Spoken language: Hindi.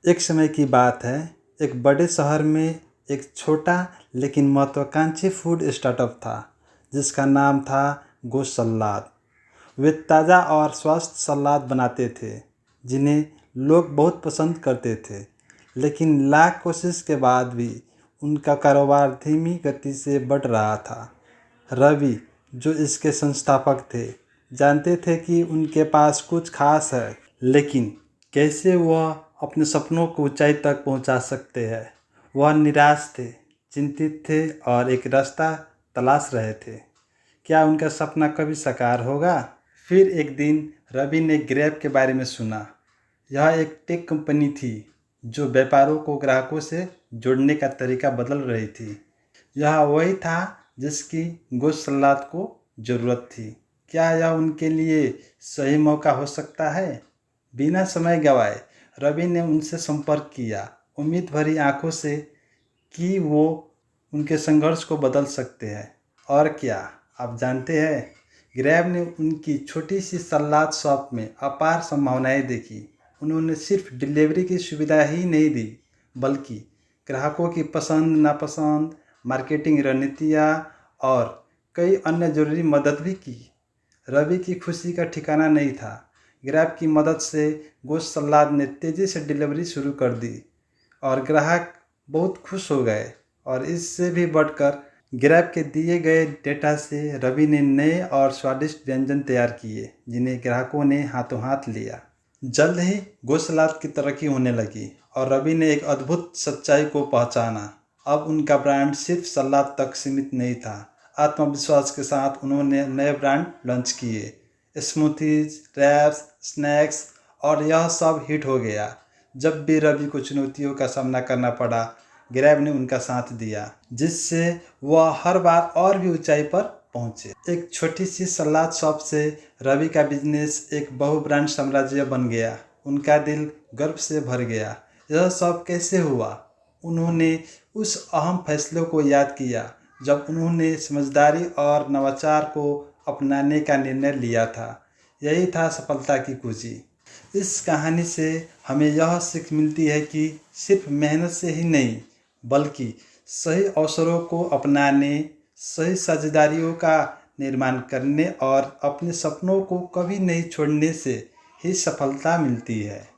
एक समय की बात है, एक बड़े शहर में एक छोटा लेकिन महत्वाकांक्षी फूड स्टार्टअप था, जिसका नाम था गोश्त सलाद। वे ताज़ा और स्वस्थ सलाद बनाते थे, जिन्हें लोग बहुत पसंद करते थे। लेकिन लाख कोशिश के बाद भी उनका कारोबार धीमी गति से बढ़ रहा था। रवि, जो इसके संस्थापक थे, जानते थे कि उनके पास कुछ खास है, लेकिन कैसे वह अपने सपनों को ऊंचाई तक पहुंचा सकते हैं। वह निराश थे, चिंतित थे और एक रास्ता तलाश रहे थे। क्या उनका सपना कभी साकार होगा? फिर एक दिन रवि ने ग्रैब के बारे में सुना। यह एक टेक कंपनी थी जो व्यापारों को ग्राहकों से जोड़ने का तरीका बदल रही थी। यह वही था जिसकी गोश्त सलाद को ज़रूरत थी। क्या यह उनके लिए सही मौका हो सकता है? बिना समय गंवाए रवि ने उनसे संपर्क किया, उम्मीद भरी आंखों से कि वो उनके संघर्ष को बदल सकते हैं। और क्या आप जानते हैं, ग्रैब ने उनकी छोटी सी सलाद शॉप में अपार संभावनाएं देखी। उन्होंने सिर्फ डिलीवरी की सुविधा ही नहीं दी, बल्कि ग्राहकों की पसंद नापसंद, मार्केटिंग रणनीतियाँ और कई अन्य जरूरी मदद भी की। रवि की खुशी का ठिकाना नहीं था। ग्रैब की मदद से गोश्त सलाद ने तेज़ी से डिलीवरी शुरू कर दी और ग्राहक बहुत खुश हो गए। और इससे भी बढ़कर ग्रैब के दिए गए डेटा से रवि ने नए और स्वादिष्ट व्यंजन तैयार किए, जिन्हें ग्राहकों ने हाथों हाथ लिया। जल्द ही गोश्त सलाद की तरक्की होने लगी और रवि ने एक अद्भुत सच्चाई को पहचाना। अब उनका ब्रांड सिर्फ सलाद तक सीमित नहीं था। आत्मविश्वास के साथ उन्होंने नए ब्रांड लॉन्च किए, स्मूथीज, रैप्स, स्नैक्स, और यह सब हिट हो गया। जब भी रवि को चुनौतियों का सामना करना पड़ा, ग्रैब ने उनका साथ दिया, जिससे वह हर बार और भी ऊंचाई पर पहुंचे। एक छोटी सी सलाद शॉप से रवि का बिजनेस एक बहु ब्रांड साम्राज्य बन गया। उनका दिल गर्व से भर गया। यह सब कैसे हुआ? उन्होंने उस अहम फैसले को याद किया जब उन्होंने समझदारी और नवाचार को अपनाने का निर्णय लिया था। यही था सफलता की कुंजी। इस कहानी से हमें यह सीख मिलती है कि सिर्फ मेहनत से ही नहीं, बल्कि सही अवसरों को अपनाने, सही साझेदारियों का निर्माण करने और अपने सपनों को कभी नहीं छोड़ने से ही सफलता मिलती है।